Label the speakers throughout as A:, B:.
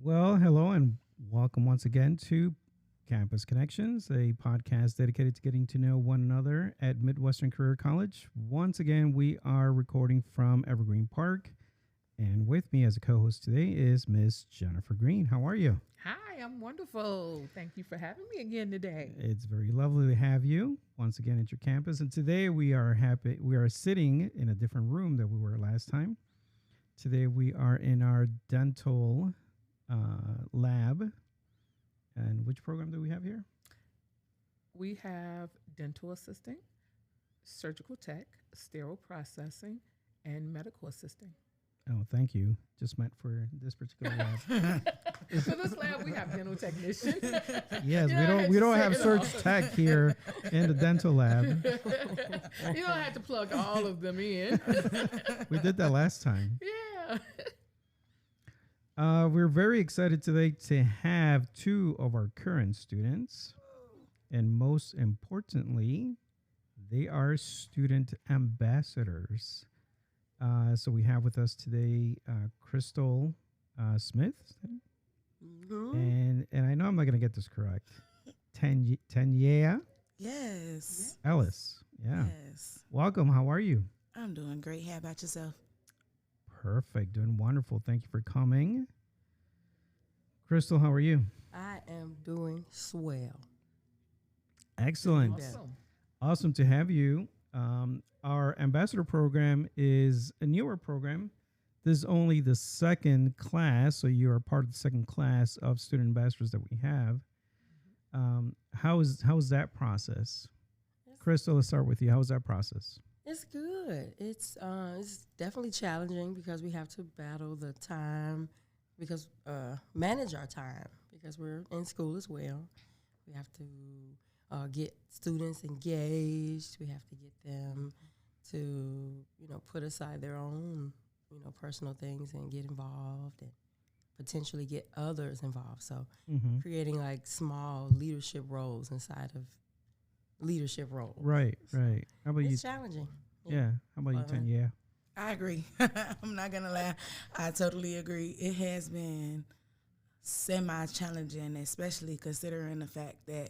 A: Well, hello and welcome once again to Campus Connections, a podcast dedicated to getting to know one another at Midwestern Career College. Once again, we are recording from Evergreen Park, and with me as a co-host today is Miss Jennifer Green. How are you?
B: Hi, I'm wonderful. Thank you for having me again today.
A: It's very lovely to have you once again at your campus. And today we are happy. We are sitting in a different room than we were last time. Today we are in our dental lab. And which program do we have here?
B: We have dental assisting, surgical tech, sterile processing, and medical assisting.
A: Oh, thank you. Just meant for this particular lab.
B: For this lab, we have dental technician.
A: Yes,
B: You
A: we don't
B: say
A: have
B: it
A: search
B: all.
A: tech here in the dental lab.
B: You don't have to plug all of them in.
A: We did that last time.
B: Yeah.
A: We're very excited today to have two of our current students. And most importantly, they are student ambassadors. So we have with us today Crystal Smith. And I know I'm not going to get this correct. Tanjea
C: Yes.
A: Ellis. Yeah.
C: Yes.
A: Welcome. How are you?
C: I'm doing great. How about yourself?
A: Perfect. Doing wonderful. Thank you for coming. Crystal, how are you?
D: I am doing swell.
A: Excellent.
B: Awesome.
A: Awesome to have you. Our ambassador program is a newer program. This is only the second class, so you are part of the second class of student ambassadors that we have. How is that process? Crystal, let's start with you. How is that process?
D: It's good. It's definitely challenging because we have to battle the time, because manage our time because we're in school as well. We have to get students engaged. We have to get them to put aside their own personal things and get involved and potentially get others involved. So creating like small leadership roles inside of leadership roles.
A: Right. How about you?
D: It's challenging.
A: Yeah. How about you, Tanya?
C: I agree. I'm not going to lie. I totally agree. It has been semi-challenging, especially considering the fact that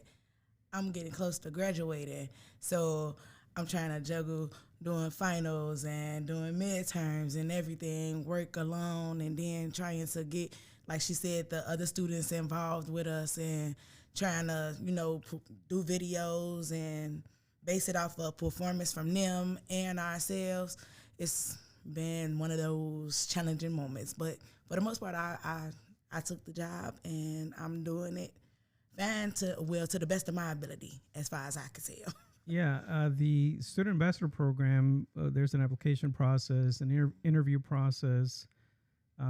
C: I'm getting close to graduating. So I'm trying to juggle doing finals and doing midterms and everything, work alone, and then trying to get, like she said, the other students involved with us and trying to, do videos and base it off of performance from them and ourselves. It's been one of those challenging moments. But for the most part, I took the job and I'm doing it fine to the best of my ability as far as I can tell.
A: Yeah, the student ambassador program, there's an application process, an interview process.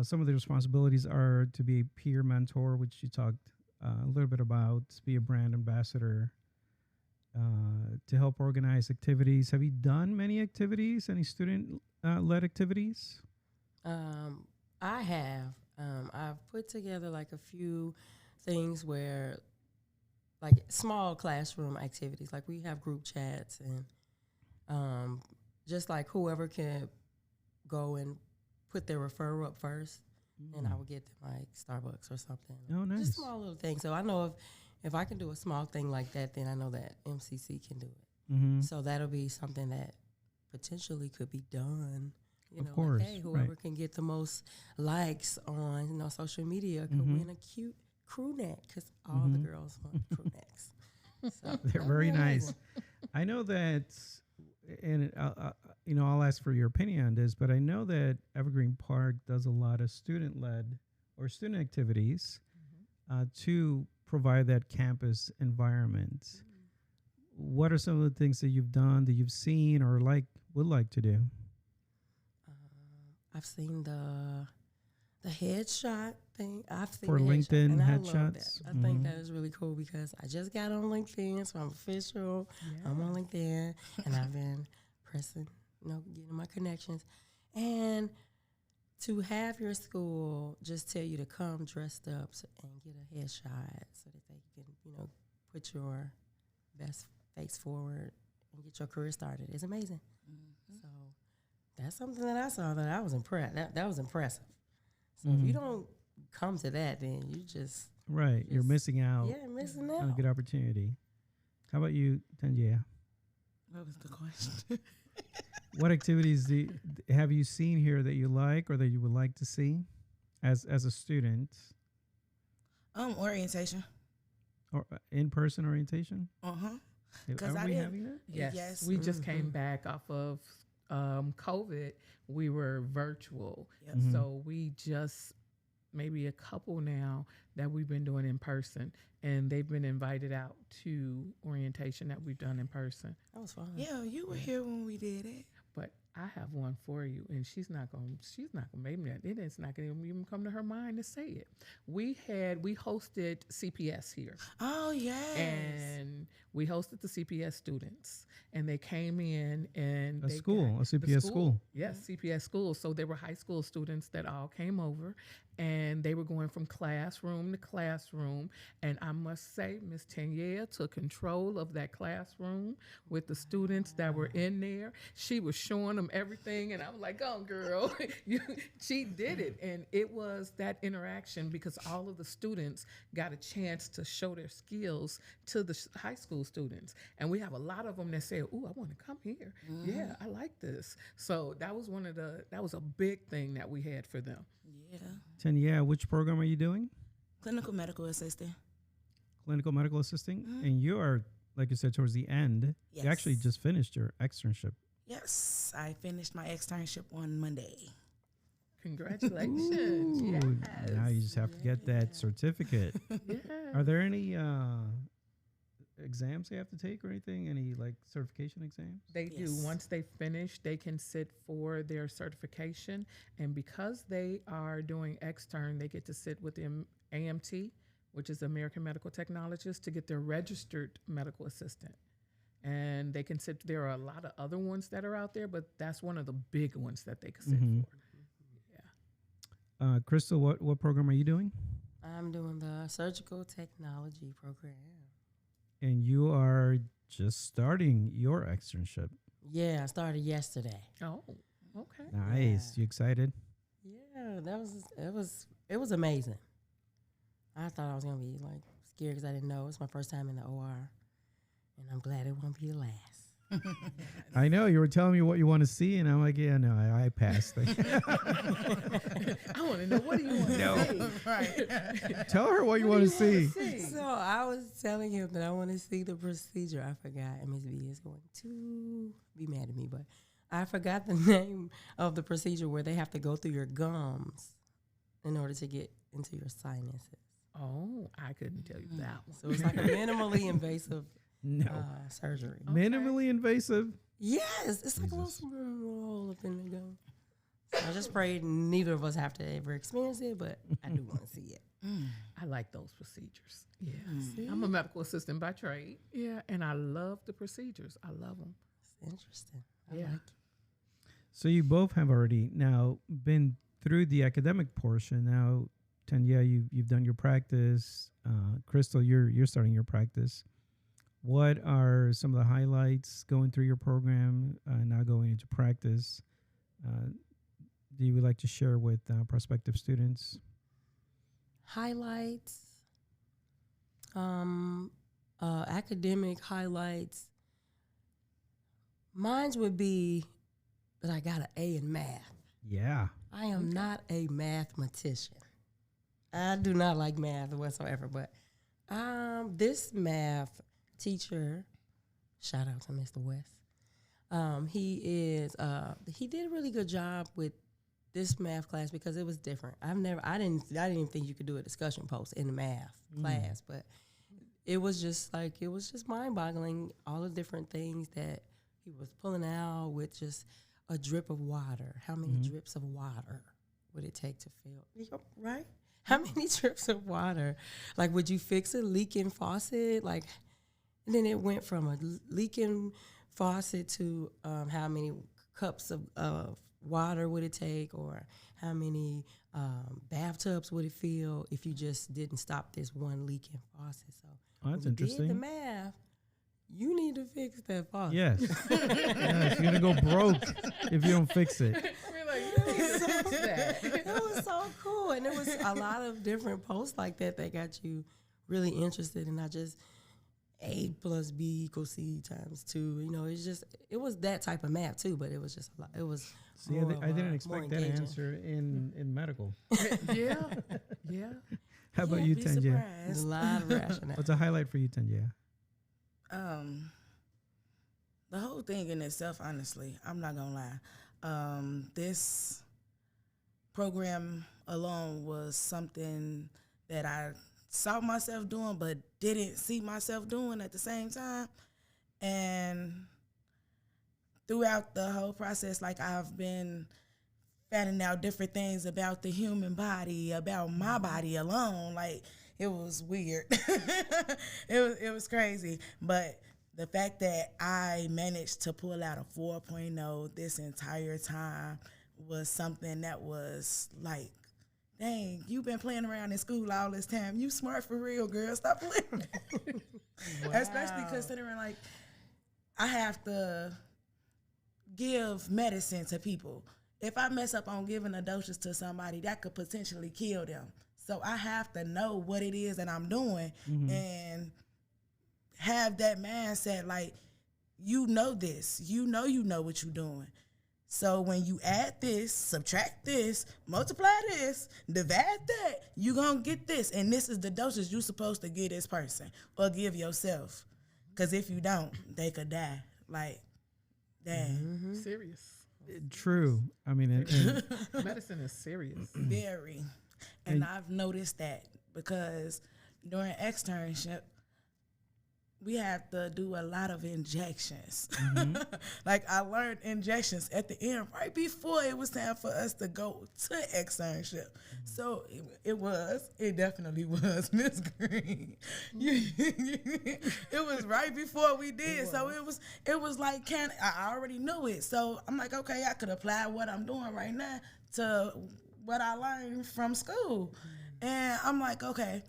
A: Some of the responsibilities are to be a peer mentor, which you talked a little bit about, to be a brand ambassador, to help organize activities. Have you done many activities, any student-led activities?
D: I have. I've put together like a few things where, like small classroom activities, like we have group chats and just like whoever can go and put their referral up first, and I would get them like Starbucks or something.
A: Oh, nice.
D: Just small little things. So I know if I can do a small thing like that, then I know that MCC can do it.
A: Mm-hmm.
D: So that'll be something that potentially could be done.
A: Of course,
D: like, hey, whoever
A: right.
D: can get the most likes on social media could win a cute crew neck, because all the girls want crew necks. So
A: They're very nice. I know that, and I'll ask for your opinion on this, but I know that Evergreen Park does a lot of student-led or student activities to provide that campus environment. What are some of the things that you've done, that you've seen, or would like to do?
D: I've seen the headshot thing. I've seen
A: For
D: the
A: LinkedIn
D: and I love
A: headshots?
D: that. I think that is really cool because I just got on LinkedIn, so I'm official.
B: Yeah.
D: I'm on LinkedIn, and I've been pressing, getting my connections. And to have your school just tell you to come dressed up and get a headshot so that they can, put your best face forward and get your career started is amazing. So that's something that I saw that I was impressed. That was impressive. So if you don't come to that, then you just
A: Right. You're missing out
D: missing
A: on a
D: out.
A: good opportunity. How about you, Tanjea?
C: What was the question?
A: What activities have you seen here that you like or that you would like to see as a student?
C: Orientation.
A: Or in-person orientation?
C: Uh-huh.
A: Are
C: I
A: we
C: didn't-
A: having that?
B: Yes,
C: Yes.
B: we just came back off of COVID. We were virtual,
C: Yep.
A: Mhm.
B: so we just maybe a couple now that we've been doing in person, and they've been invited out to orientation that we've done in person.
D: That was fun.
C: Yeah, you were here when we did it.
B: But I have one for you, and she's not gonna maybe not, it's not gonna even come to her mind to say it. We hosted CPS here,
C: Oh, yes.
B: and we hosted the CPS students, and they came in and
A: A
B: they
A: school,
B: got
A: a CPS school.
B: Yes, CPS school. So they were high school students that all came over, and they were going from classroom to classroom. And I must say, Miss Tanjea took control of that classroom with the students that were in there. She was showing them everything, and I was like, "Oh, girl, she did it." And it was that interaction because all of the students got a chance to show their skills to the high school students, and we have a lot of them that say, "Ooh, I want to come here. Yeah, I like this." So that was that was a big thing that we had for them.
C: Yeah.
A: Tanjea, which program are you doing?
C: Clinical medical assistant.
A: Clinical medical assisting.
C: Mhm.
A: And you are, like you said, towards the end. You actually
C: Yes.
A: just finished your externship.
C: Yes, I finished my externship on Monday.
B: Congratulations!
A: Ooh,
B: Yes.
A: now you just have to get that certificate.
B: Yeah.
A: Are there any exams they have to take or anything? Any like certification exams?
B: They do.
C: Yes.
B: Once they finish, they can sit for their certification. And because they are doing extern, they get to sit with the AMT, which is American Medical Technologist, to get their registered medical assistant. And they can sit, there are a lot of other ones that are out there, but that's one of the big ones that they can sit
A: Mhm.
B: for. Yeah.
A: Crystal, what program are you doing?
D: I'm doing the surgical technology program.
A: And you are just starting your externship.
D: Yeah, I started yesterday.
B: Oh, okay.
A: Nice.
D: Yeah.
A: You excited?
D: Yeah, it was amazing. I thought I was gonna be like scared because I didn't know. It's my first time in the OR, and I'm glad it won't be the last.
A: I know you were telling me what you want to see, and I'm like, yeah, no, I passed.
B: I want to know, what do you want to see?
C: Right.
A: Tell her what you want to see.
D: So I was telling him that I want to see the procedure. I forgot. Ms. B is going to be mad at me, but I forgot the name of the procedure where they have to go through your gums in order to get into your sinuses.
B: Oh, I couldn't tell you that one.
D: So it's like a minimally invasive
A: No.
D: surgery.
A: Minimally invasive.
D: Yes, it's like a little
A: Jesus.
D: small roll up in the gum. So I just prayed neither of us have to ever experience it, but I do want to see it.
B: I like those procedures. Yeah.
D: See?
B: I'm a medical assistant by trade. Yeah. And I love the procedures. I love them.
D: It's interesting. I
B: Yeah.
D: like it.
A: So you both have already now been through the academic portion. Now, Tanjea, you've done your practice. Crystal, you're starting your practice. What are some of the highlights going through your program, now going into practice? Do you would like to share with prospective students?
D: Highlights, academic highlights. Mine would be that I got an A in math.
A: Yeah.
D: I am not a mathematician. I do not like math whatsoever, but this math teacher, shout out to Mr. West. He did a really good job with this math class because it was different. I didn't even think you could do a discussion post in the math class, but it was just mind-boggling, all the different things that he was pulling out with just a drip of water. How many drips of water would it take to fill? Right? How many drips of water? Like, would you fix a leaking faucet? Like, and then it went from a leaking faucet to how many cups of water would it take, or how many bathtubs would it fill if you just didn't stop this one leaking faucet? So
A: That's
D: when we did the
A: interesting.
D: math. You need to fix that faucet.
A: Yes. Yes. You're going to go broke if you don't fix it.
B: We're like,
D: It was so cool, and it was a lot of different posts like that that got you really interested, and not just A plus B equals C times 2. You know, it was that type of math too, but it was just a lot. It was.
A: See, I didn't expect that answer in medical.
B: Yeah.
A: How about you, Tanjea?
D: There's a lot of rationale.
A: What's a highlight for you, Tanjea?
C: The whole thing in itself, honestly, I'm not gonna lie. This program alone was something that I saw myself doing, but didn't see myself doing at the same time. And throughout the whole process, like, I've been finding out different things about the human body, about my body alone. Like, it was weird. it was crazy. But the fact that I managed to pull out a 4.0 this entire time was something that was like, dang, you've been playing around in school all this time. You smart for real, girl. Stop playing. Wow. Especially considering, like, I have to give medicine to people. If I mess up on giving a dosage to somebody, that could potentially kill them. So I have to know what it is that I'm doing and have that mindset, like, you know this. You know what you're doing. So when you add this, subtract this, multiply this, divide that, you're going to get this. And this is the dosage you're supposed to give this person or give yourself. Because if you don't, they could die. Like, dang.
B: Serious.
A: True. I mean,
B: Medicine is serious.
C: Very. And I've noticed that because during externship, we have to do a lot of injections. Like, I learned injections at the end, right before it was time for us to go to externship. So it definitely was, Miss Green. It was right before we did. So it was like, I already knew it. So I'm like, okay, I could apply what I'm doing right now to what I learned from school. And I'm like, okay,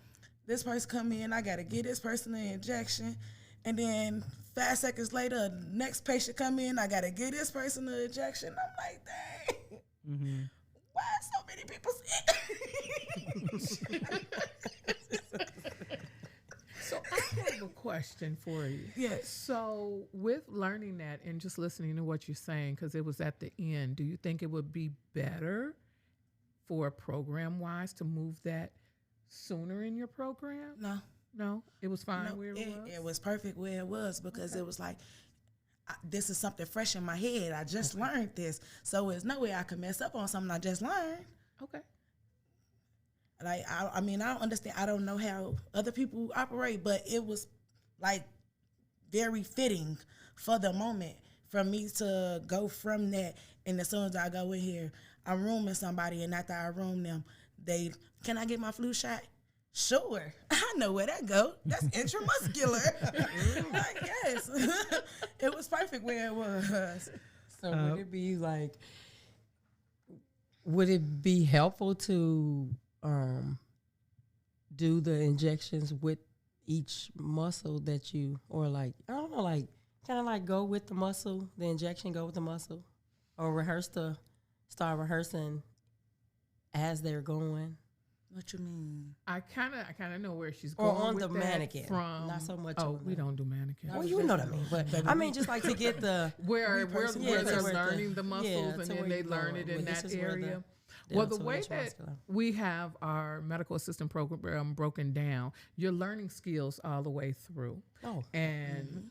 C: this person come in, I got to give this person an injection. And then 5 seconds later, next patient come in, I got to give this person an injection. I'm like, dang, why so many people sick?
B: So I have a question for you.
C: Yes.
B: So with learning that and just listening to what you're saying, because it was at the end, do you think it would be better for program-wise to move that sooner in your program? No, it was fine where it was?
C: It was perfect where it was because it was like, this is something fresh in my head. I just learned this. So there's no way I could mess up on something I just learned.
B: Okay.
C: Like, I mean, I don't understand. I don't know how other people operate, but it was, like, very fitting for the moment for me to go from that. And as soon as I go in here, I'm rooming somebody, and after I room them, can I get my flu shot? Sure. I know where that go. That's intramuscular. Like, yes. It was perfect where it was.
D: So would it be helpful to do the injections with each muscle that you, or like, I don't know, like kind of like go with the muscle, the injection go with the muscle, or start rehearsing as they're going?
C: What you mean?
B: I kind of know where she's going.
D: Or on
B: with
D: the
B: that
D: mannequin,
B: from.
D: Not so much.
B: Oh, we don't do mannequins.
D: Well, you know what I mean, but I mean just like to get the
B: where they're learning the muscles,
D: yeah,
B: and then they learn it in that area.
D: The
B: Well, the way that we have our medical assistant program broken down, you're learning skills all the way through.
D: Oh,
B: and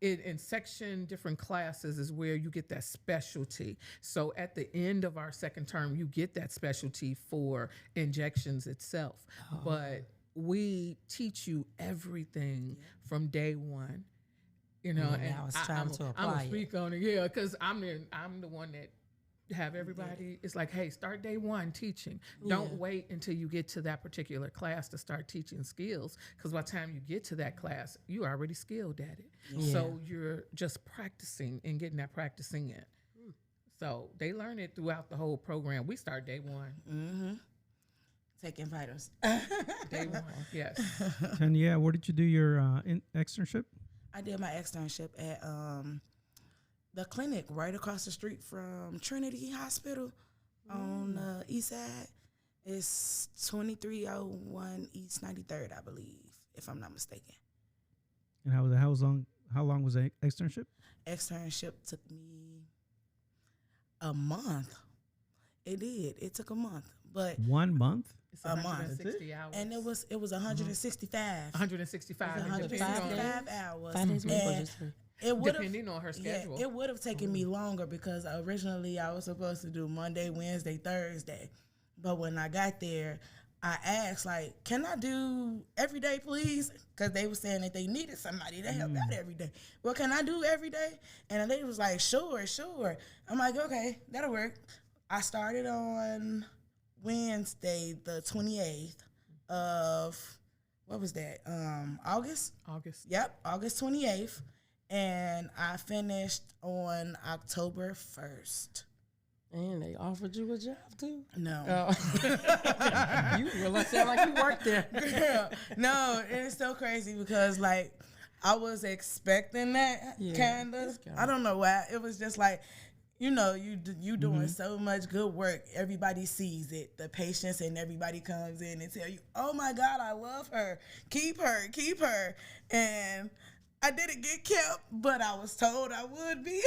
B: in section different classes is where you get that specialty. So at the end of our second term, you get that specialty for injections itself. But we teach you everything from day one. You know, and
D: now it's time to apply
B: I'm gonna speak on it, because I'm the one that have everybody. It's like, hey, start day one teaching. Don't wait until you get to that particular class to start teaching skills, because by the time you get to that class, you are already skilled at it. So you're just practicing and getting that practicing in. So they learn it throughout the whole program. We start day one.
C: Taking vitals.
B: Day one, yes.
A: And yeah, where did you do your externship?
C: I did my externship at the clinic right across the street from Trinity Hospital. on the east side. It's 2301 East 93rd, I believe, if I'm not mistaken.
A: And how long was the externship?
C: Externship took me a month. It did. It took a month, but
A: 1 month.
B: It's
C: A month.
B: 160 hours.
C: and it was 165.
B: 165.
C: It was 165 hours.
D: 5 days a week or
C: And
D: just 3?
C: it would have
B: Depending on her schedule.
C: it would have taken me longer because originally I was supposed to do Monday, Wednesday, Thursday. But when I got there, I asked, like, can I do every day, please? Because they were saying that they needed somebody to help out every day. Well, can I do every day? And they was like, sure. I'm like, okay, that'll work. I started on Wednesday, the 28th of, what was that, August?
B: August.
C: Yep, August 28th. And I finished on October 1st.
D: And they offered you a job too?
C: No.
D: You really sound like you worked there.
C: Girl, no, it's so crazy because, like, I was expecting that, kind of. I don't know why. It was just like, you know, you doing so much good work. Everybody sees it. The patients and everybody comes in and tell you, oh, my God, I love her. Keep her. And I didn't get kept, but I was told I would be.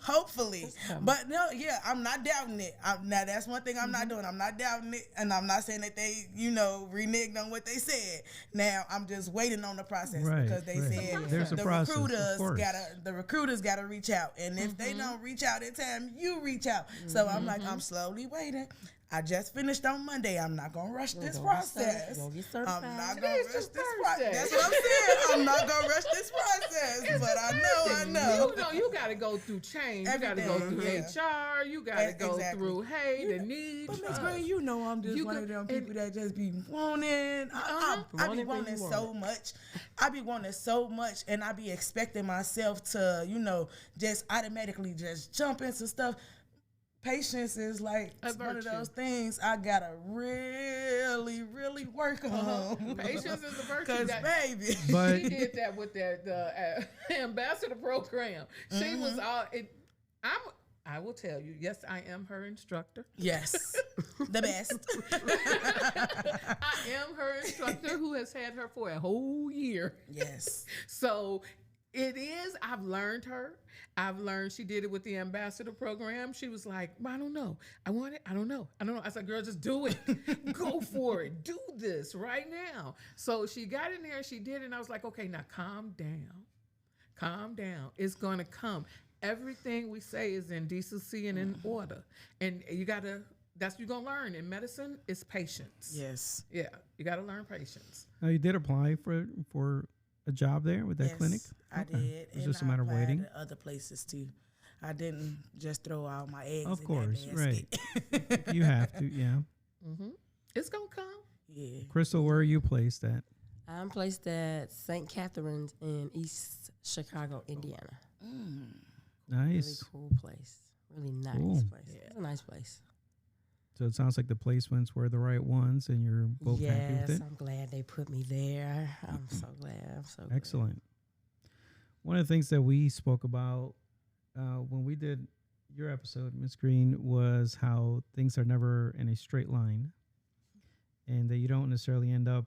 C: Hopefully. But no, yeah, I'm not doubting it. Now, that's one thing I'm not doing. I'm not doubting it, and I'm not saying that they, reneged on what they said. Now, I'm just waiting on the process because they said
A: There's a process,
C: the recruiters gotta reach out. And if they don't reach out in time, you reach out. So I'm like, I'm slowly waiting. I just finished on Monday. I'm not gonna rush this process.
D: Go get certified.
C: I'm not gonna rush this process. That's what I'm saying. I'm not gonna rush this process. But I know.
B: You got to go through change. You got to go through HR. You got to go through, the needs.
C: But Ms. Green, you know I'm just one of them people that just be wanting. I be wanting so much. I be wanting so much, and I be expecting myself to, just automatically just jump into stuff. Patience is like one of those things I gotta really, really work on.
B: Patience is a virtue.
C: Cause baby,
B: she did that with the ambassador program. She was all. I will tell you. Yes, I am her instructor.
C: Yes, the best.
B: I am her instructor who has had her for a whole year.
C: Yes.
B: So it is. I've learned her. She did it with the ambassador program. She was like, well, I don't know. I want it. I don't know. I said, girl, just do it. Go for it. Do this right now. So she got in there. She did it. And I was like, okay, now calm down. Calm down. It's going to come. Everything we say is in decency and in order. And that's what you're going to learn. In medicine, it's patience.
C: Yes.
B: Yeah. You got to learn patience.
A: Now, you did apply for a job there with that clinic?
C: I did.
A: It's just a matter of waiting.
C: To other places too. I didn't just throw all my eggs.
A: Of
C: in
A: course,
C: that basket.
A: right. You have to, yeah.
B: Mm-hmm. It's gonna come.
C: Yeah.
A: Crystal, where are you placed at?
D: I'm placed at St. Catherine's in East Chicago, Indiana.
A: Nice.
D: Really cool place. Really nice place.
B: Yeah.
D: It's a nice place.
A: So it sounds like the placements were the right ones, and you're both happy with it.
D: Yes, I'm glad they put me there. I'm so glad.
A: Excellent. One of the things that we spoke about when we did your episode, Ms. Green, was how things are never in a straight line, and that you don't necessarily end up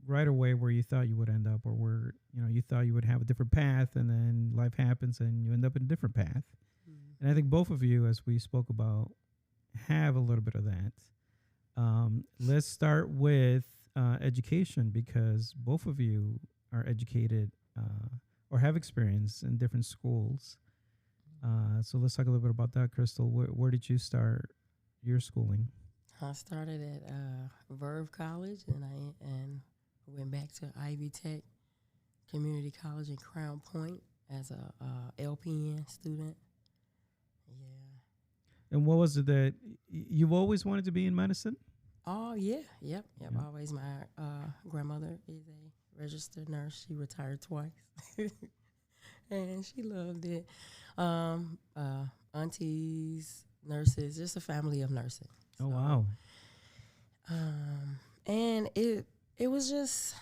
A: right away where you thought you would end up, or where you thought you would have a different path, and then life happens and you end up in a different path. And I think both of you, as we spoke about, have a little bit of that. Let's start with education, because both of you are educated or have experience in different schools. So let's talk a little bit about that. Crystal, where did you start your schooling?
D: I started at Verve College, and I went back to Ivy Tech Community College in Crown Point as a LPN student.
A: And what was it that you've always wanted to be in medicine?
D: Oh, yeah. Yep. Always. My grandmother is a registered nurse. She retired twice. And she loved it. Aunties, nurses, just a family of nurses.
A: Oh, wow.
D: And it was just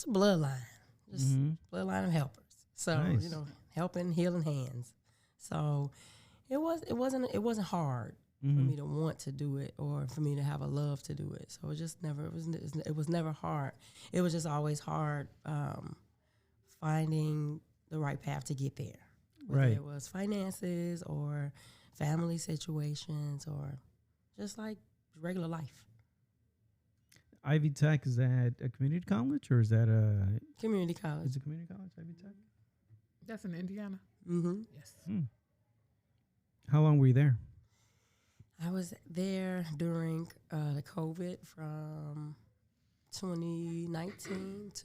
D: a bloodline. Just bloodline of helpers. So,
A: nice.
D: Helping, healing hands. So it wasn't hard for me to want to do it or for me to have a love to do it. So it was never hard. It was just always hard finding the right path to get there. Whether
A: Right.
D: it was finances or family situations or just like regular life.
A: Ivy Tech, is that a community college or is that a
D: Community college.
A: is it community college? Ivy Tech.
B: That's in Indiana.
D: Mm-hmm.
B: Yes.
A: How long were you there?
D: I was there during the COVID from 2018 to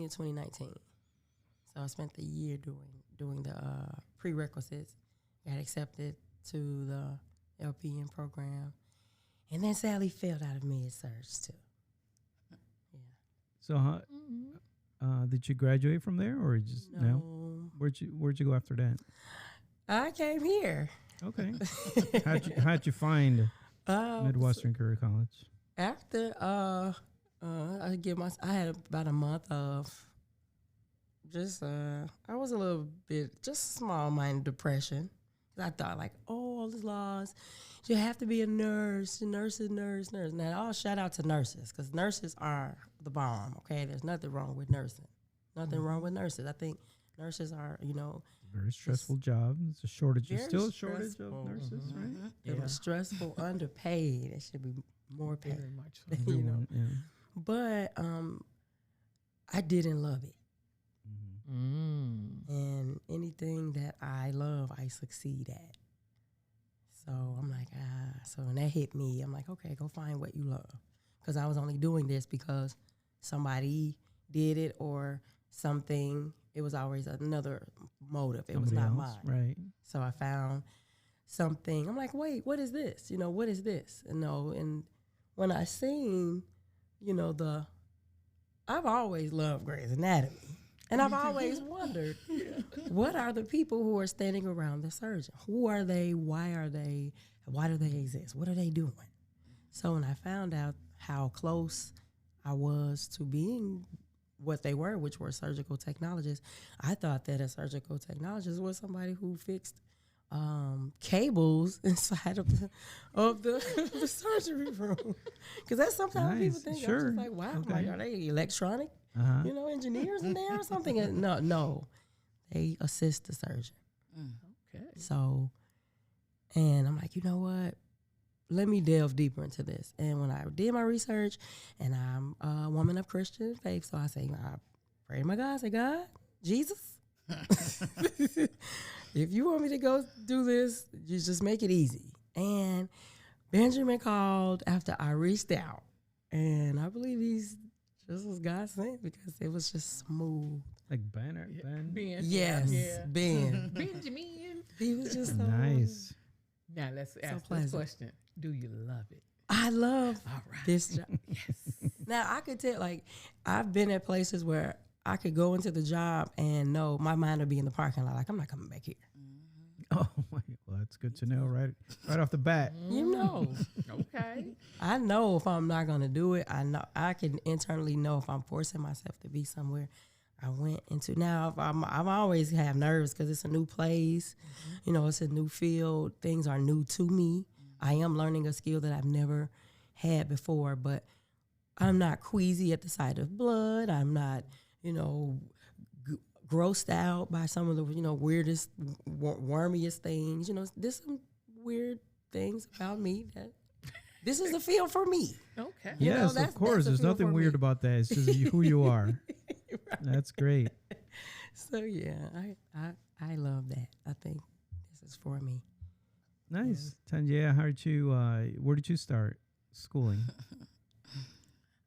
D: 2019. So I spent the year doing the prerequisites, got accepted to the LPN program, and then Sally failed out of med-surg too. Yeah.
A: So, did you graduate from there, or just no? Where'd you go after that?
D: I came here.
A: Okay. how'd you find Midwestern Career College?
D: After I had about a month of just I was a little bit just small-minded depression. I thought like, oh, all these laws, you have to be a nurse. Now, I'll shout out to nurses because nurses are the bomb. Okay, there's nothing wrong with nursing. Nothing wrong with nurses. I think nurses are,
A: Very stressful job. It's a shortage. There's
D: very
A: still a shortage of
D: stressful.
A: nurses, right?
D: it was stressful, underpaid. It should be more paid.
B: Very much so.
A: Everyone, yeah.
D: But I didn't love it. And anything that I love, I succeed at. So I'm like, so when that hit me, I'm like, okay, go find what you love. Because I was only doing this because somebody did it or something. It was always another motive. It was
A: Somebody
D: not
A: else,
D: mine.
A: right?
D: So I found something. I'm like, wait, what is this? What is this? And when I seen, I've always loved Grey's Anatomy. And I've always wondered, what are the people who are standing around the surgeon? Who are they? Why are they? Why do they exist? What are they doing? So when I found out how close I was to being what they were, which were surgical technologists, I thought that a surgical technologist was somebody who fixed cables inside of the surgery room. Because that's sometimes people think,
A: Sure.
D: I'm just like, wow,
A: Okay.
D: like, are they electronic? Engineers in there or something? No, they assist the surgeon.
B: Okay.
D: So, and I'm like, you know what? Let me delve deeper into this. And when I did my research, and I'm a woman of Christian faith, so I say, I pray to my God, I say, God, Jesus, if you want me to go do this, you just make it easy. And Benjamin called after I reached out, and I believe he's just was God sent because it was just smooth.
A: Like Ben.
B: Ben.
D: Yes,
B: Yeah.
D: Ben.
B: Benjamin.
D: He was just so
A: Nice.
B: Now let's ask this
D: pleasant.
B: question. Do you love it?
D: I love
B: All right.
D: this job.
B: Yes.
D: Now I could tell, like, I've been at places where I could go into the job and know my mind would be in the parking lot. Like, I'm not coming back here.
A: Oh my. Well, that's good to know right off the bat.
D: You know,
B: Okay.
D: I know if I'm not gonna do it. I know I can internally know if I'm forcing myself to be somewhere I went into. Now, I've always have nerves because it's a new place. It's a new field. Things are new to me. I am learning a skill that I've never had before, but I'm not queasy at the sight of blood. I'm not, grossed out by some of the, weirdest, wormiest things. There's some weird things about me that this is the field for me.
B: Okay.
A: Yes,
D: that's-
A: of course.
D: that's a
A: There's
D: feel
A: nothing
D: for
A: weird
D: me.
A: about that. It's just who you are. That's great.
D: So yeah, I love that. I think this is for me.
A: Nice. Tanjea, where did you start schooling?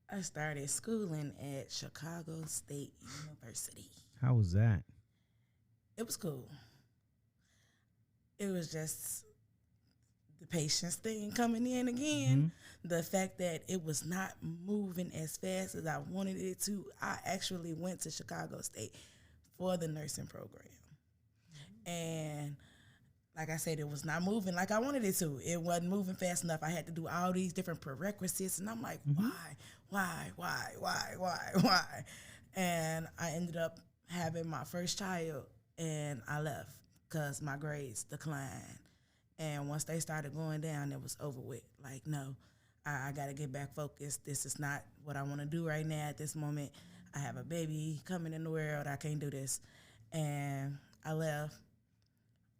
C: I started schooling at Chicago State University.
A: How was that?
C: It was cool. It was just the patience thing coming in again. The fact that it was not moving as fast as I wanted it to. I actually went to Chicago State for the nursing program. And like I said, it was not moving like I wanted it to. It wasn't moving fast enough. I had to do all these different prerequisites, and I'm like, why? And I ended up having my first child, and I left because my grades declined. And once they started going down, it was over with. Like, no, I got to get back focused. This is not what I want to do right now at this moment. I have a baby coming in the world. I can't do this. And I left.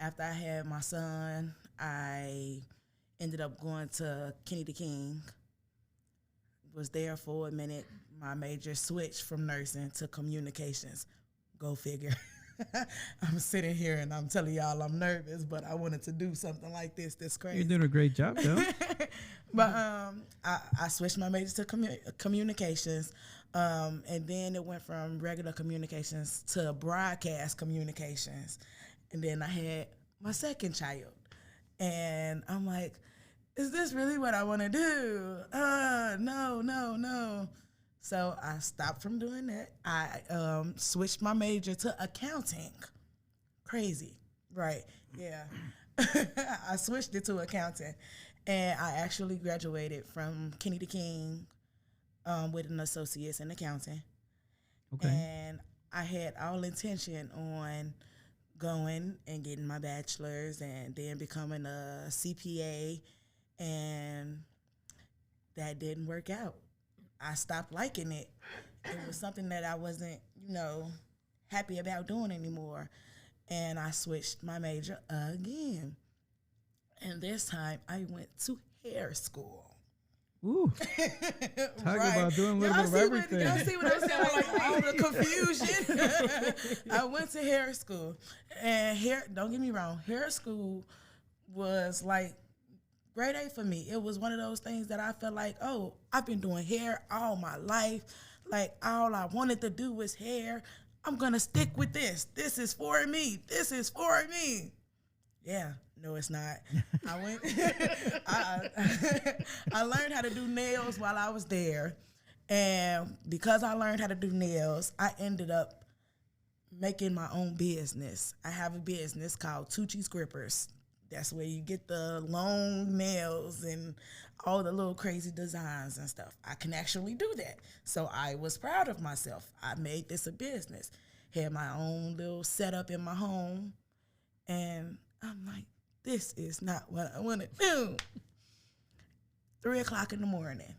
C: After I had my son, I ended up going to Kennedy King. Was there for a minute. My major switched from nursing to communications. Go figure. I'm sitting here and I'm telling y'all I'm nervous, but I wanted to do something like this. This crazy.
A: You're doing a great job, though.
C: But I switched my major to communications, and then it went from regular communications to broadcast communications, and then I had my second child, and I'm like, is this really what I want to do? No. So I stopped from doing that. I switched my major to accounting. Crazy, right? Yeah. I switched it to accounting, and I actually graduated from Kennedy King with an associate's in accounting.
A: Okay.
C: And I had all intention on going and getting my bachelor's and then becoming a CPA, and that didn't work out. I stopped liking it. It was something that I wasn't, happy about doing anymore. And I switched my major again. And this time I went to hair school.
A: Ooh. Talk about doing a little bit of everything.
C: Y'all see what I'm saying? Like all the confusion. I went to hair school. And don't get me wrong, hair school was like grade A for me. It was one of those things that I felt like, oh, I've been doing hair all my life. Like all I wanted to do was hair. I'm going to stick with this. This is for me. This is for me. Yeah. No, it's not. I went. I learned how to do nails while I was there, and because I learned how to do nails, I ended up making my own business. I have a business called Tucci's Grippers. That's where you get the long nails and all the little crazy designs and stuff. I can actually do that, so I was proud of myself. I made this a business. Had my own little setup in my home, and I'm like, this is not what I want to do. 3 o'clock in the morning.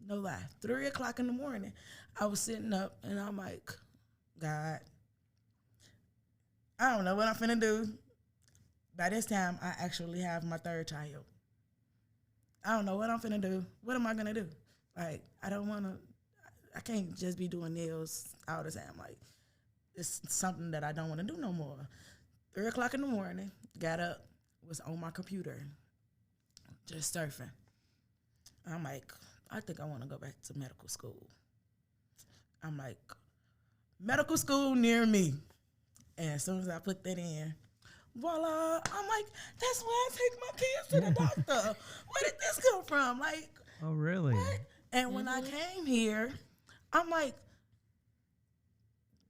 C: No lie. 3 o'clock in the morning. I was sitting up and I'm like, God, I don't know what I'm finna do. By this time, I actually have my third child. I don't know what I'm finna do. What am I gonna do? Like, I can't just be doing nails all the time. Like, it's something that I don't want to do no more. 3 o'clock in the morning, got up, was on my computer, just surfing. I'm like, I think I want to go back to medical school. I'm like, medical school near me. And as soon as I put that in, voila, I'm like, that's where I take my kids to the doctor. Where did this come from? Like,
A: oh, really?
C: What? And when I came here, I'm like,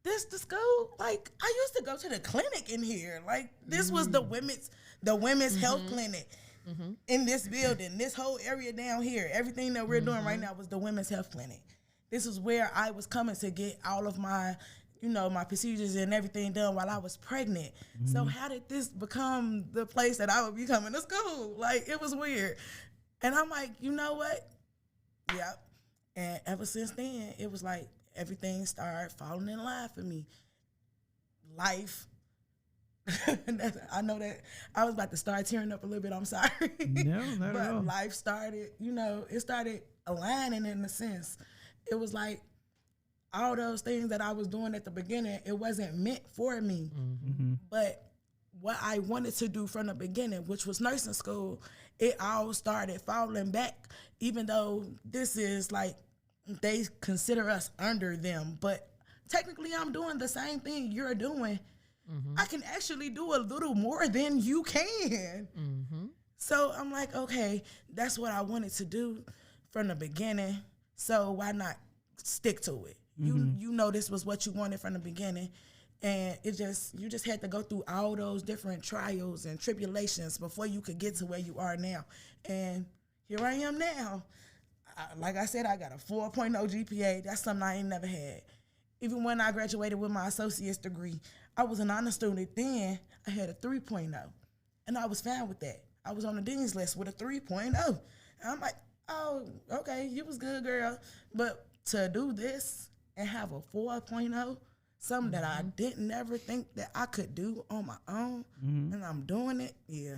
C: this the school? Like, I used to go to the clinic in here. Like, this was the women's health clinic in this building. This whole area down here, everything that we're doing right now was the women's health clinic. This is where I was coming to get all of my, my procedures and everything done while I was pregnant. So how did this become the place that I would be coming to school? Like, it was weird. And I'm like, you know what? Yep. And ever since then, it was like everything started falling in line for me. Life. I know that I was about to start tearing up a little bit. I'm sorry.
A: No, not at all.
C: But life started, it started aligning in a sense. It was like all those things that I was doing at the beginning, it wasn't meant for me. But what I wanted to do from the beginning, which was nursing school, it all started falling back, even though this is like, they consider us under them. But technically, I'm doing the same thing you're doing. I can actually do a little more than you can. So I'm like, okay, that's what I wanted to do from the beginning. So why not stick to it? You know this was what you wanted from the beginning. And you just had to go through all those different trials and tribulations before you could get to where you are now. And here I am now. Like I said, I got a 4.0 GPA. That's something I ain't never had. Even when I graduated with my associate's degree, I was an honor student then. I had a 3.0, and I was fine with that. I was on the dean's list with a 3.0. And I'm like, oh, okay, you was good, girl. But to do this and have a 4.0, something that I didn't ever think that I could do on my own, and I'm doing it, yeah.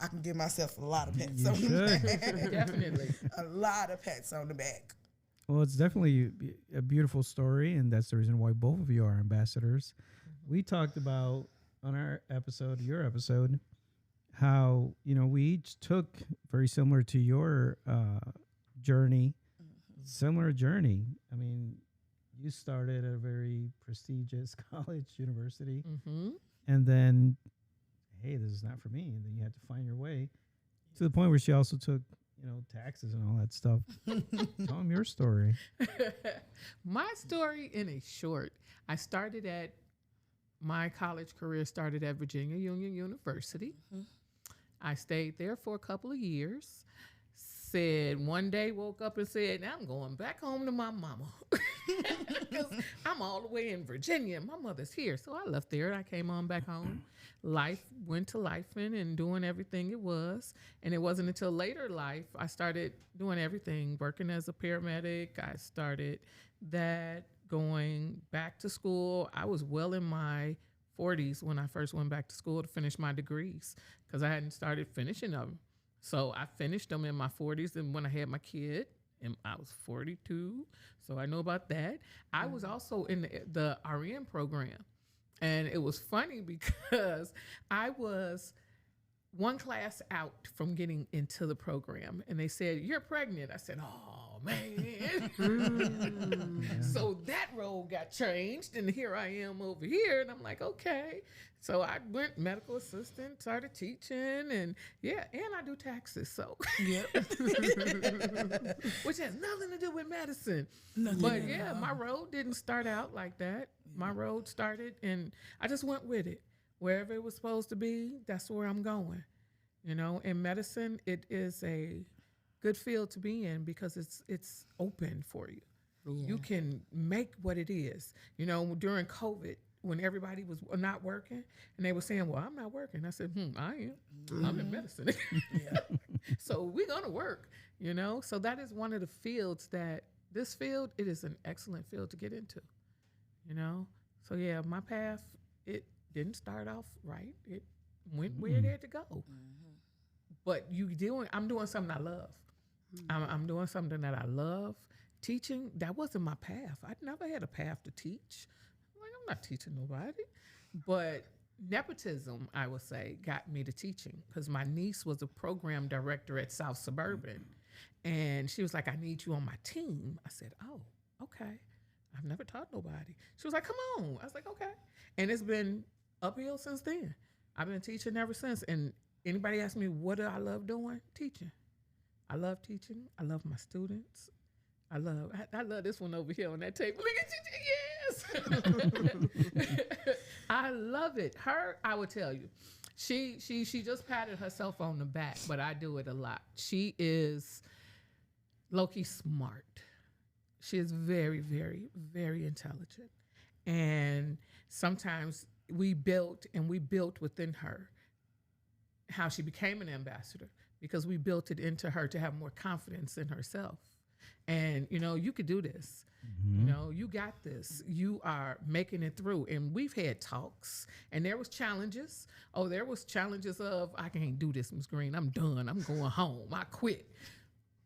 C: I can give myself a lot of pats on the back.
B: Definitely.
C: A lot of pats on the back.
A: Well, it's definitely a beautiful story, and that's the reason why both of you are ambassadors. We talked about on our episode, your episode, how, we each took very similar to your journey, similar journey. I mean, you started at a very prestigious college, university, and then, hey, this is not for me. And then you had to find your way to the point where she also took, taxes and all that stuff. Tell them your story.
B: My story in a short, my college career started at Virginia Union University. I stayed there for a couple of years. One day woke up and said, now I'm going back home to my mama. Because I'm all the way in Virginia. My mother's here. So I left there and I came on back home. Life went to lifing and doing everything it was. And it wasn't until later life I started doing everything, working as a paramedic. I started that, going back to school. I was well in my 40s when I first went back to school to finish my degrees because I hadn't started finishing them. So I finished them in my 40s, and when I had my kid, and I was 42, so I know about that. I was also in the RN program, and it was funny because I was one class out from getting into the program, and they said, you're pregnant. I said, oh, man. So that role got changed, and here I am over here, and I'm like, okay. So I went medical assistant, started teaching, and I do taxes, so.
C: Yep.
B: Which has nothing to do with medicine.
C: Nothing
B: But
C: at all.
B: my road didn't start out like that. My road started, and I just went with it. Wherever it was supposed to be, that's where I'm going. In medicine, it is a good field to be in because it's open for you.
D: Yeah.
B: You can make what it is. During COVID, when everybody was not working, and they were saying, well, I'm not working. I said, I am. I'm in medicine. So we're going to work, So that is one of the fields this field, it is an excellent field to get into, So my path, it didn't start off right. It went where it had to go. But I'm doing something I love. I'm doing something that I love. Teaching, that wasn't my path. I never had a path to teach. I'm not teaching nobody. But nepotism, I would say, got me to teaching because my niece was a program director at South Suburban. And she was like, I need you on my team. I said, oh, okay. I've never taught nobody. She was like, come on. I was like, okay. And it's been uphill since then. I've been teaching ever since. And anybody ask me, what do I love doing? Teaching. I love teaching. I love my students. I love this one over here on that table. Yes. I love it. I would tell you. She just patted herself on the back, but I do it a lot. She is low-key smart. She is very, very, very intelligent. And sometimes we built within her how she became an ambassador because we built it into her to have more confidence in herself. And, you could do this. You got this. You are making it through. And we've had talks, and there was challenges. Oh, there was challenges of, I can't do this, Ms. Green. I'm done. I'm going home. I quit.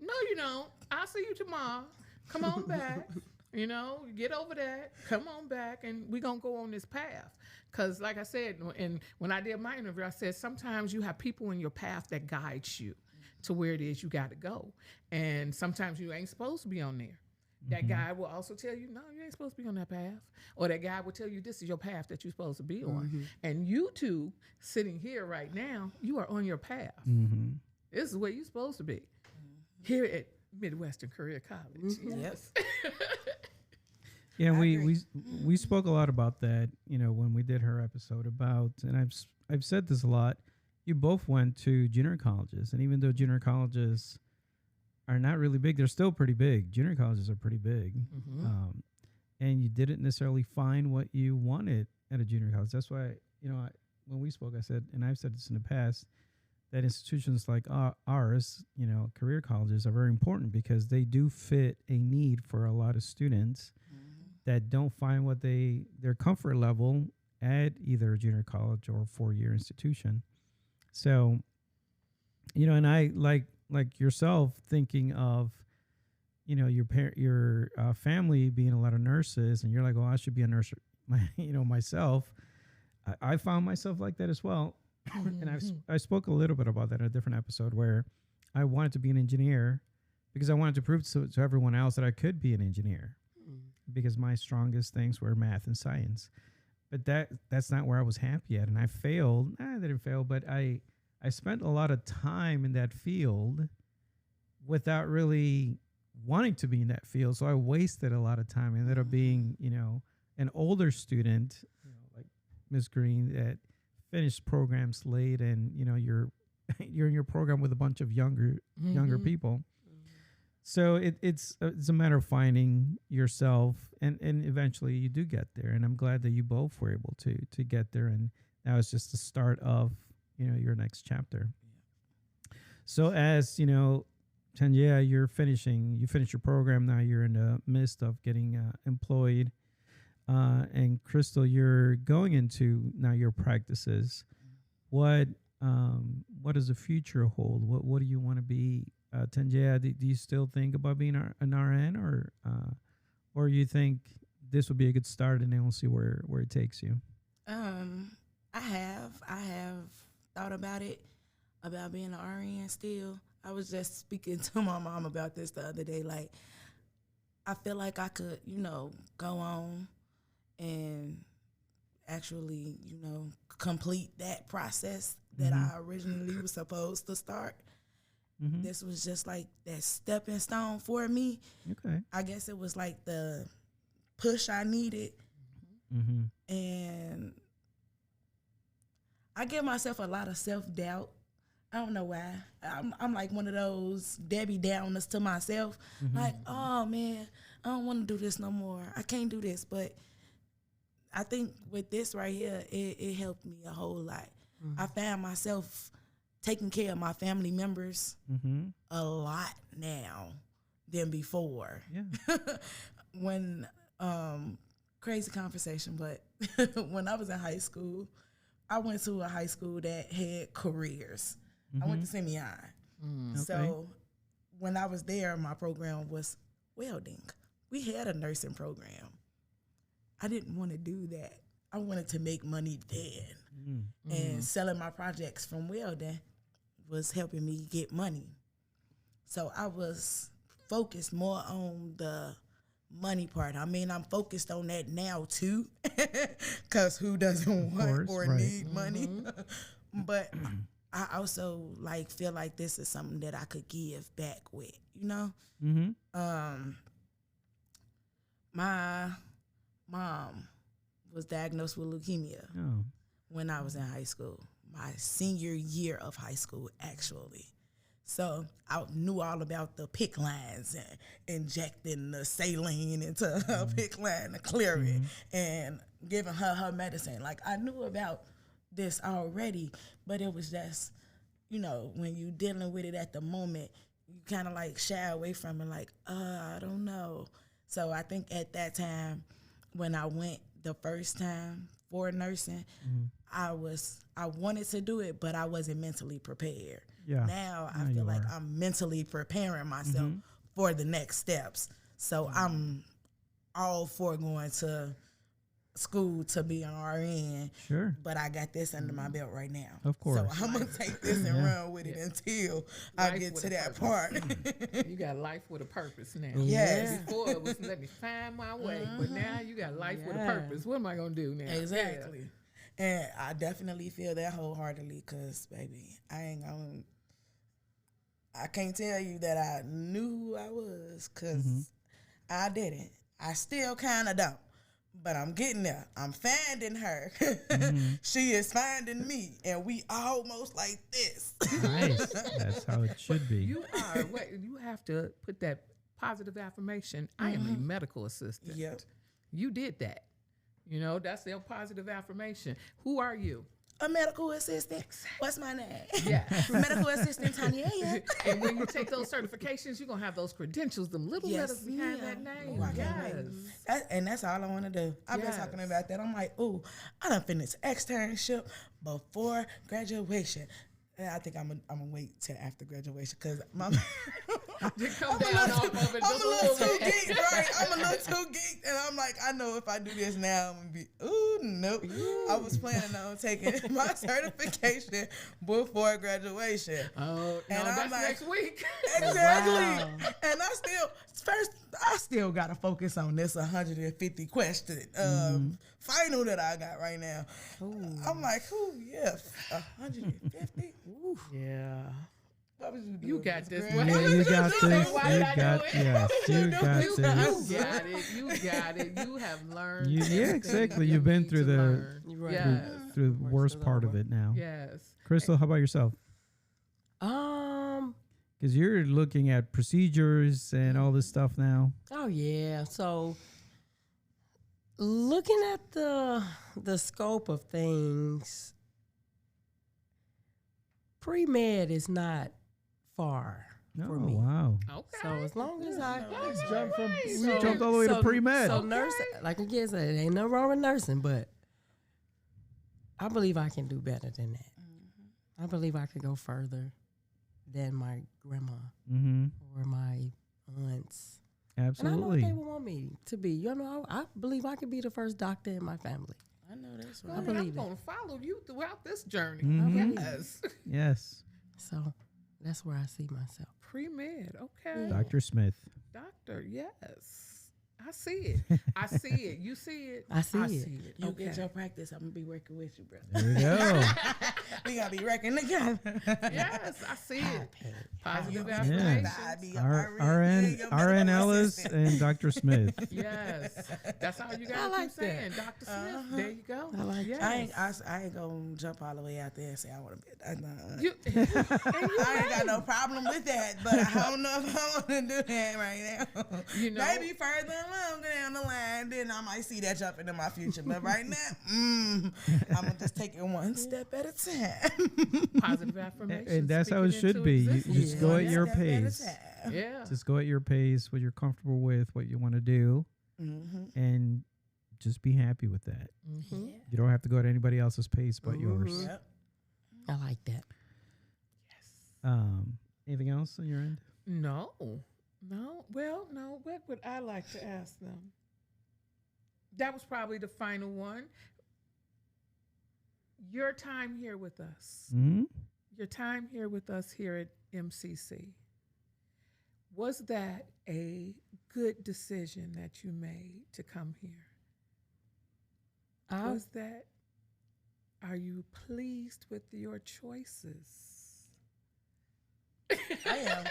B: No, you don't. I'll see you tomorrow. Come on back. Get over that. Come on back, and we're going to go on this path. Because like I said, and when I did my interview, I said, sometimes you have people in your path that guides you to where it is you got to go. And sometimes you ain't supposed to be on there. That guy will also tell you, no, you ain't supposed to be on that path. Or that guy will tell you, this is your path that you're supposed to be on. And you two sitting here right now, you are on your path. This is where you're supposed to be. Here at Midwestern Career College. Yes.
A: Yeah, we spoke a lot about that, when we did her episode about, and I've said this a lot, you both went to junior colleges, and even though junior colleges are not really big, they're still pretty big. Junior colleges are pretty big. And you didn't necessarily find what you wanted at a junior college. That's why, when we spoke, I said, and I've said this in the past, that institutions like ours, career colleges are very important because they do fit a need for a lot of students that don't find their comfort level at either a junior college or a 4-year institution. So, and I like yourself thinking of, your family being a lot of nurses, and you're like, oh, I should be a nurse, myself. I found myself like that as well. And I spoke a little bit about that in a different episode where I wanted to be an engineer because I wanted to prove to everyone else that I could be an engineer because my strongest things were math and science. But that's not where I was happy at. And I failed. I didn't fail, but I spent a lot of time in that field without really wanting to be in that field. So I wasted a lot of time. I ended up being, an older student, like Ms. Green, that finished programs late, and you're in your program with a bunch of younger people. So it's a matter of finding yourself, and eventually you do get there. And I'm glad that you both were able to get there. And now it's just the start of your next chapter. So as Tanjea, you finished your program. Now you're in the midst of getting employed. And Crystal, you're going into now your practices. What does the future hold? What do you want to be? Tanjea, do you still think about being an RN, or you think this will be a good start and then we'll see where it takes you?
C: I have thought about it, about being an RN still. I was just speaking to my mom about this the other day. Like, I feel like I could, go on and actually, complete that process that I originally was supposed to start. This was just like that stepping stone for me.
A: Okay.
C: I guess it was like the push I needed. And I give myself a lot of self-doubt. I don't know why. I'm like one of those Debbie Downers to myself. Like, oh, man, I don't want to do this no more. I can't do this. But I think with this right here, it helped me a whole lot. I found myself taking care of my family members a lot now than before.
A: Yeah.
C: When, crazy conversation, but when I was in high school, I went to a high school that had careers. I went to Simeon. So when I was there, my program was welding. We had a nursing program. I didn't want to do that. I wanted to make money then. And selling my projects from welding was helping me get money. So I was focused more on the money part. I mean, I'm focused on that now too, because who doesn't want or need money? But I also feel like this is something that I could give back with, My mom was diagnosed with leukemia when I was in high school, my senior year of high school, actually. So I knew all about the PICC lines and injecting the saline into her PICC line to clear it and giving her medicine. Like, I knew about this already, but it was just, when you dealing with it at the moment, you kind of shy away from it, I don't know. So I think at that time, when I went the first time for nursing, I wanted to do it, but I wasn't mentally prepared.
A: Yeah.
C: Now I feel like I'm mentally preparing myself for the next steps. So I'm all for going to school to be an RN.
A: Sure.
C: But I got this under my belt right now.
A: Of course.
C: So I'm going to take this and run with it until I get to that part.
B: You got life with a purpose now.
C: Yes.
B: Before it was let me find my way, but now you got life with a purpose. What am I going to do now?
C: Exactly. And I definitely feel that wholeheartedly because, baby, I can't tell you that I knew who I was because I didn't. I still kind of don't. But I'm getting there. I'm finding her. She is finding me. And we almost like this.
A: Nice. That's how it should be.
B: You are. You have to put that positive affirmation. I am a medical assistant.
C: Yep.
B: You did that. You know, that's their positive affirmation. Who are you?
C: A medical assistant. What's my name?
B: Yes.
C: Medical assistant Tanjea.
B: And when you take those certifications, you're going to have those credentials, them little
C: Yes,
B: letters behind
C: ma'am.
B: that name.
C: Ooh, I can't wait. And that's all I want to do. I've been talking about that. I'm like, ooh, I done finished externship before graduation. And I think I'm gonna wait till after graduation because I'm a little too geek, right? I'm a little too geek, and I'm like, I know if I do this now, I'm gonna be, ooh, nope. I was planning on taking my certification before graduation.
B: Oh,
C: and
B: no,
C: I'm
B: that's
C: like,
B: next week.
C: Exactly.
D: Wow.
C: And I still gotta focus on this 150 question final that I got right now.
D: Ooh.
C: I'm like, ooh, yeah, 150. Ooh.
B: Yeah.
C: What was you doing?
B: You got this.
A: Yeah, you got this.
B: Why did I do it?
A: Yes, you got
B: You
A: this.
B: got it. You got it. You have learned.
A: Yeah,
B: everything
A: exactly.
B: you
A: You've been
B: need
A: through
B: to
A: the
B: learn.
D: Right.
B: Yes.
A: through the worst part of it now.
B: Yes.
A: Crystal, how about yourself? Because you're looking at procedures and all this stuff now.
D: Oh yeah. So looking at the scope of things, pre-med is not far for
A: Oh,
D: me.
A: wow.
B: Okay.
D: So as long as I
A: We jumped all the way to pre-med.
D: So nursing, like again, said, it ain't no wrong with nursing, but I believe I can do better than that. I believe I could go further than my grandma or my aunts.
A: Absolutely.
D: And I know what they would want me to be. You know, I believe I could be the first doctor in my family.
C: I know that's
B: Well,
C: right.
D: believe
B: I'm
D: it.
B: going to follow you throughout this journey.
A: Mhm.
B: Yes.
A: Yes.
D: So that's where I see myself.
B: Pre-med. Okay.
A: Dr. Smith.
B: Doctor, yes. I see it. I see it. You see it.
D: I see it.
C: You
B: Okay.
C: get your practice, I'm gonna be working with you, brother.
A: There you go.
C: We gotta be working together.
B: Yes, I see it. Positive
C: Yeah.
B: affirmations.
A: RN Ellis and Dr. Smith.
B: Yes. That's how you got
D: I
B: to
D: like
B: keep saying. Dr. Smith, there you go.
D: I like
B: yes.
C: I ain't gonna jump all the way out there and say I want to be a doctor.
B: You,
C: I ain't got no problem with that, but I don't know if I want to do that right now.
B: You know,
C: Maybe further along down the line, then I might see that jump into my future. But right now, I'm gonna just take it one step at a time.
B: positive affirmations.
A: And that's how it
B: speaking
A: should
B: into
A: be. You
B: existence.
A: just go at
C: One
A: your
C: step at a
A: pace.
C: time.
B: Yeah.
A: Just go at your pace, what you're comfortable with, what you want to do,
C: Mm-hmm.
A: and just be happy with that.
B: Mm-hmm.
A: You don't have to go at anybody else's pace but yours.
C: Yep.
D: I like that.
A: Anything else on your end?
B: No. Well, no. What would I like to ask them? That was probably the final one. Your time here with us.
A: Mm-hmm.
B: Your time here with us here at MCC. Was that a good decision that you made to come here?
D: I,
B: Was that, are you pleased with your choices?
C: I am.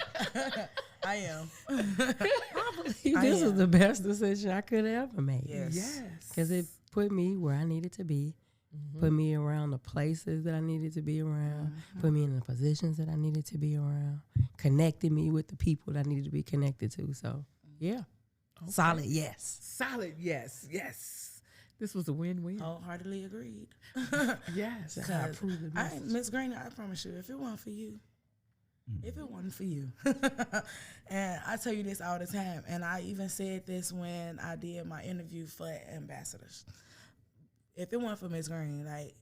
C: I am.
D: I believe
C: I
D: this is
C: am.
D: the best decision I could have ever made.
C: Yes.
D: Because it put me where I needed to be, put me around the places that I needed to be around, put me in the positions that I needed to be around, connected me with the people that I needed to be connected to. So, yeah.
B: Okay.
D: Solid yes.
B: Solid, yes, yes. This was a win-win.
C: Wholeheartedly agreed.
B: Yes.
D: I approve the message.
C: Miss Green, I promise you, if it wasn't for you, and I tell you this all the time, and I even said this when I did my interview for ambassadors. If it wasn't for Miss Green, like,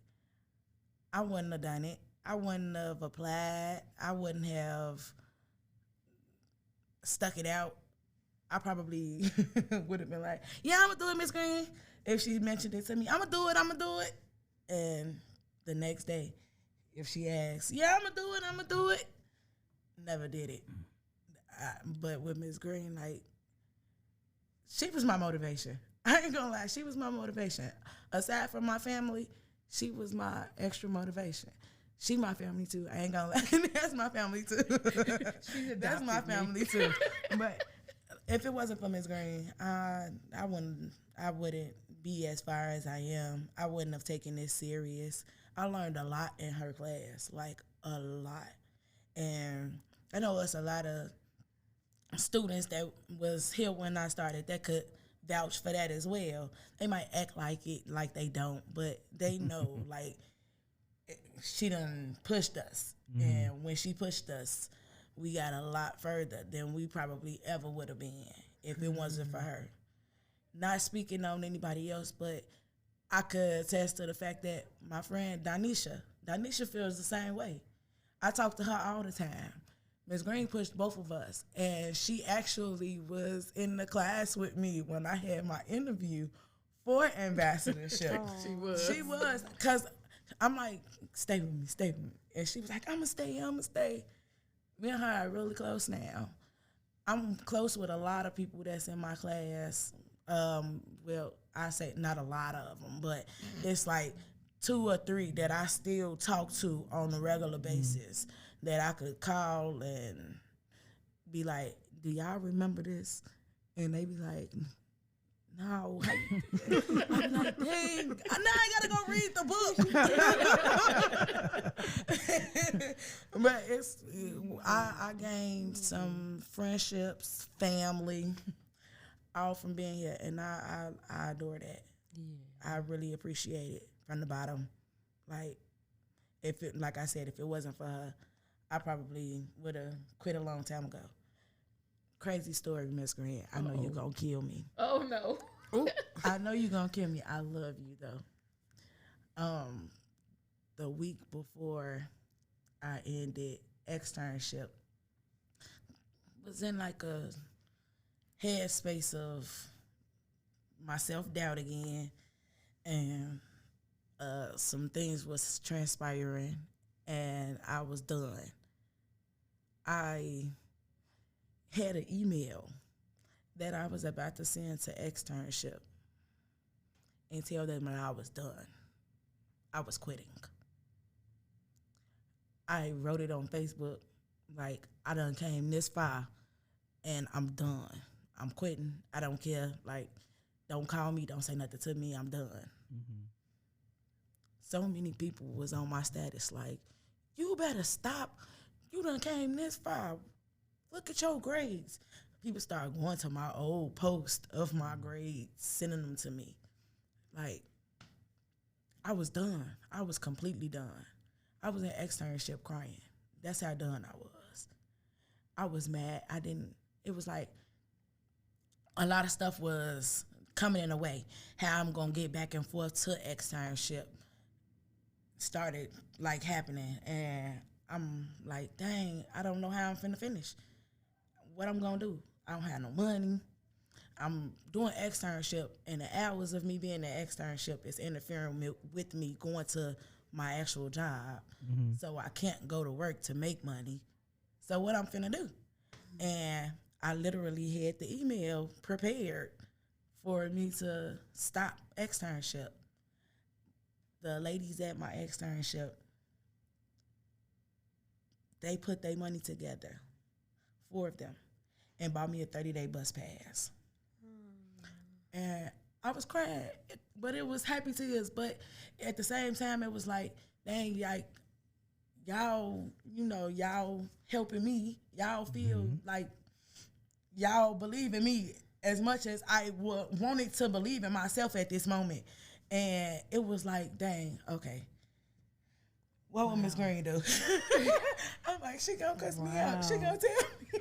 C: I wouldn't have done it. I wouldn't have applied. I wouldn't have stuck it out. I probably would have been like, yeah, I'm going to do it, Miss Green. If she mentioned it to me, I'm going to do it. And the next day, if she asks, yeah, I'm going to do it. Never did it. But with Miss Green, like, she was my motivation. I ain't gonna lie, she was my motivation. Aside from my family, she was my extra motivation. She my family too. I ain't gonna lie, that's my family too. That's my family too. But if it wasn't for Miss Green, I wouldn't be as far as I am. I wouldn't have taken this serious. I learned a lot in her class, like a lot. And I know it's a lot of students that was here when I started that could vouch for that as well. They might act like they don't, but they know like she done pushed us. And when she pushed us, we got a lot further than we probably ever would have been if it wasn't for her. Not speaking on anybody else, but I could attest to the fact that my friend Danisha feels the same way. I talk to her all the time. Ms. Green pushed both of us, and she actually was in the class with me when I had my interview for ambassadorship. She was, because I'm like, stay with me. And she was like, I'm going to stay. Me and her are really close now. I'm close with a lot of people that's in my class. Well, I say not a lot of them, but it's like 2 or 3 that I still talk to on a regular basis that I could call and be like, do y'all remember this? And they be like, no. I'm like, dang, now I gotta go read the book. But I gained some friendships, family, all from being here, and I adore that. Yeah. I really appreciate it from the bottom. Like I said, if it wasn't for her, I probably would have quit a long time ago. Crazy story, Miss Grant. I know you're gonna kill me.
B: Oh no.
C: I know you're gonna kill me. I love you though. The week before I ended externship, was in like a headspace of my self-doubt again, and some things was transpiring, and I was done. I had an email that I was about to send to externship and tell them that I was done. I was quitting. I wrote it on Facebook, like, I done came this far, and I'm done. I'm quitting. I don't care. Like, don't call me. Don't say nothing to me. I'm done. Mm-hmm. So many people was on my status like, you better stop. You done came this far. Look at your grades. People started going to my old post of my grades, sending them to me. Like, I was done. I was completely done. I was in externship crying. That's how done I was. I was mad. It was like a lot of stuff was coming in the way. How I'm going to get back and forth to externship started like happening. And I'm like, dang, I don't know how I'm finna finish. What I'm going to do? I don't have no money. I'm doing externship, and the hours of me being an externship is interfering with me going to my actual job. Mm-hmm. So I can't go to work to make money. So what I'm finna do? And I literally had the email prepared for me to stop externship. The ladies at my externship, they put their money together, 4 of them, and bought me a 30-day bus pass. And I was crying, but it was happy tears. But at the same time, it was like, dang, like, y'all, y'all helping me. Y'all feel like y'all believe in me as much as I wanted to believe in myself at this moment. And it was like, dang, okay. What will Miss Green do? I'm like, she gonna cuss me out. She gonna tell me.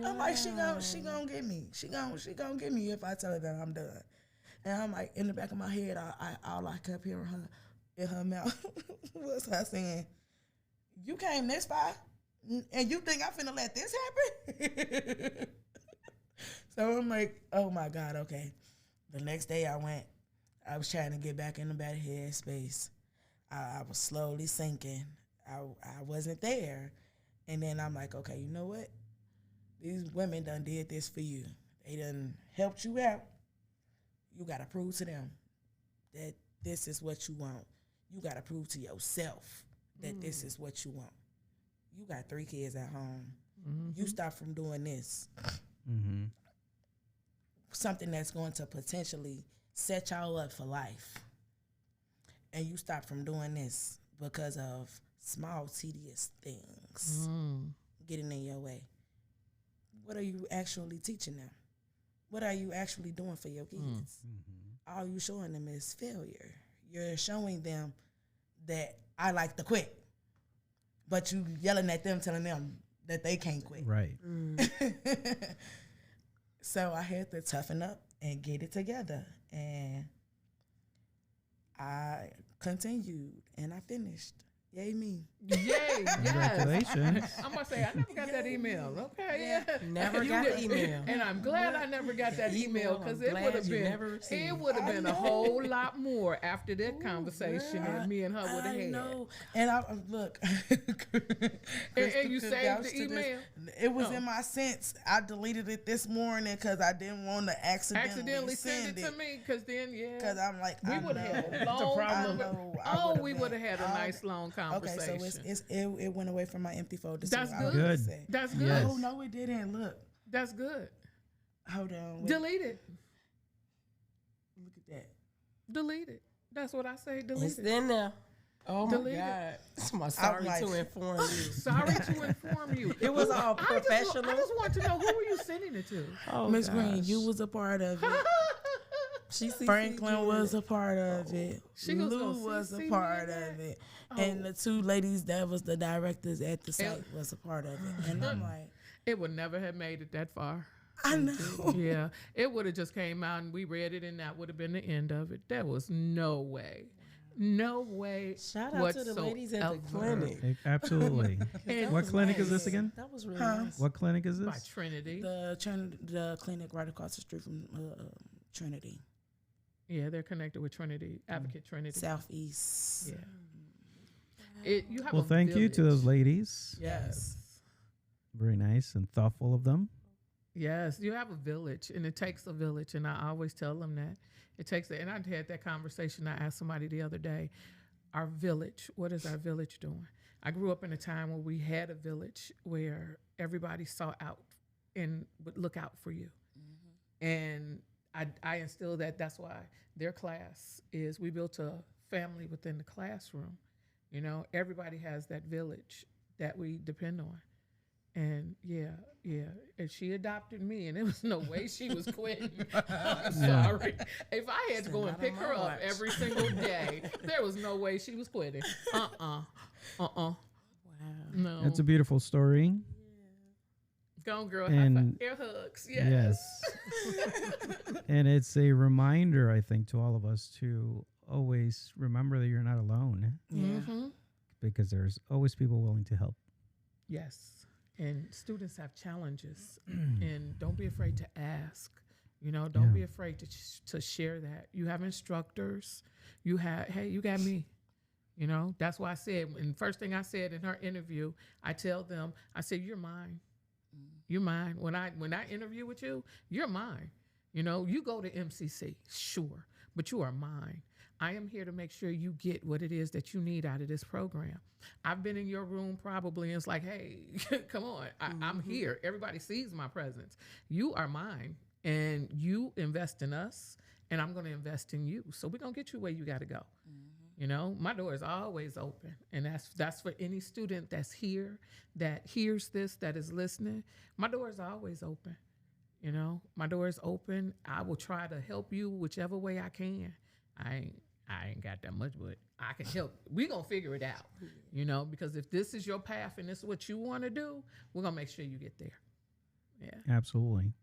C: I'm like, she gonna get me. She gonna get me if I tell her that I'm done. And I'm like, in the back of my head, all I kept hearing her in her mouth was her saying, "You came this far, and you think I'm finna let this happen?" So I'm like, oh my God, okay. The next day I was trying to get back in the bad head space. I was slowly sinking. I wasn't there. And then I'm like, okay, you know what? These women done did this for you. They done helped you out. You got to prove to them that this is what you want. You got to prove to yourself that this is what you want. You got 3 kids at home. Mm-hmm. You stop from doing this. Mm-hmm. Something that's going to potentially set y'all up for life. And you stop from doing this because of small, tedious things getting in your way. What are you actually teaching them? what are you actually doing for your kids? All you showing them is failure. You're showing them that I like to quit, but you yelling at them, telling them that they can't quit.
A: Right.
C: So I had to toughen up and get it together, and I continued, and I finished. Yay me.
B: Yay, yes.
A: Congratulations.
B: I'm going to say, I never got that email. Okay, yeah.
D: Never
B: You
D: got
B: did-
D: the email.
B: And I'm glad I never got that email because it would have been a whole lot more after that conversation that me and her would have
C: I
B: had.
C: know. And I look.
B: And you saved the email?
C: It was in my sense. I deleted it this morning because I didn't want to
B: Accidentally send it to me because then,
C: Because I'm like,
B: we
C: I
B: would have had a
C: know.
B: long
C: I know.
B: we would have had a nice long conversation.
C: Okay, so it went away from my empty folder.
B: That's
C: what I was
B: good.
C: gonna say.
B: That's good.
A: Yes.
C: Oh no, it didn't. Look,
B: That's good.
C: hold on. Wait.
B: Delete it.
C: Look at that.
B: Delete it. That's what I say. Delete
D: It's
B: it.
D: in there. Oh my
B: Delete it.
D: God. It's my sorry
C: like-
D: to inform you.
B: Sorry to inform you.
D: It was all professional.
B: I just want to know who were you sending it to?
D: Oh,
C: Miss Green,
D: gosh.
C: you was a part of it.
D: She CC'd
C: Franklin
D: you.
C: was a part of it.
B: She was
C: Lou
B: gonna
C: was
B: CC
C: a
B: me
C: part
B: in
C: of
B: that?
C: it. And the two ladies that was the directors at the site was a part of it. And I'm like,
B: It would never have made it that far.
C: I know.
B: Yeah, it would have just came out and we read it, and that would have been the end of it. There was no way,
D: Shout out to the ladies at the clinic.
A: Absolutely.
B: And
A: What clinic is this again?
D: That was really nice.
A: What clinic is
B: by
A: this?
B: Trinity.
C: The clinic right across the street from Trinity,
B: Yeah, they're connected with Trinity, Advocate Trinity.
C: Southeast.
B: Yeah. You have
A: Well,
B: a
A: thank you to those
B: village.
A: ladies.
C: Yes.
A: Very nice and thoughtful of them.
B: Yes, you have a village, and it takes a village, and I always tell them that it takes. And I had that conversation. I asked somebody the other day, "Our village, what is our village doing?" I grew up in a time where we had a village where everybody saw out and would look out for you, and I instilled that. That's why their class is. We built a family within the classroom. You know, everybody has that village that we depend on. And yeah, and she adopted me, and there was no way she was quitting. I'm sorry. If I had to go and pick her up every single day, there was no way she was quitting. Wow. No.
A: That's a beautiful story.
B: Go on, girl.
A: And-
B: High five. Air hugs. Yes.
A: And it's a reminder, I think, to all of us to always remember that you're not alone,
B: Mhm.
A: because there's always people willing to help.
B: Yes. And students have challenges, and don't be afraid to ask. You know, don't be afraid to share that. You have instructors. You got me. You know, that's why I said, and first thing I said in her interview, I tell them, I said, "You're mine. You're mine. When I interview with you, you're mine. You know, you go to MCC, sure, but you are mine. I am here to make sure you get what it is that you need out of this program. I've been in your room probably, and it's like, hey, come on, I'm here. Everybody sees my presence. You are mine, and you invest in us, and I'm going to invest in you. So we're going to get you where you got to go. You know, my door is always open, and that's for any student that's here, that hears this, that is listening. My door is always open. You know, my door is open. I will try to help you whichever way I can. I ain't got that much, but I can help. We're going to figure it out, you know, because if this is your path and this is what you want to do, we're going to make sure you get there. Yeah.
A: Absolutely.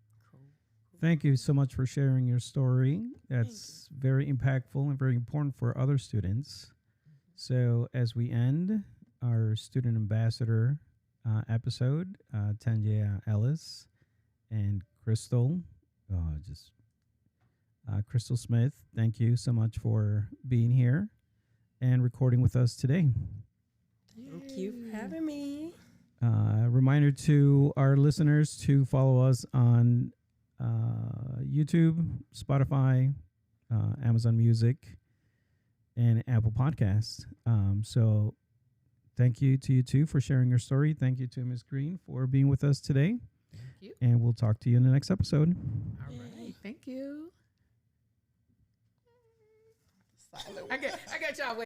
A: Thank you so much for sharing your story. That's very impactful and very important for other students. So as we end our student ambassador episode, Tanjea Ellis and Crystal, Crystal Smith, thank you so much for being here and recording with us today.
D: Thank you for having me.
A: Reminder to our listeners to follow us on YouTube, Spotify, Amazon Music, and Apple Podcasts. So thank you to you two for sharing your story. Thank you to Ms. Green for being with us today.
B: Thank you.
A: And we'll talk to you in the next episode.
B: All right. Thank you. I got y'all.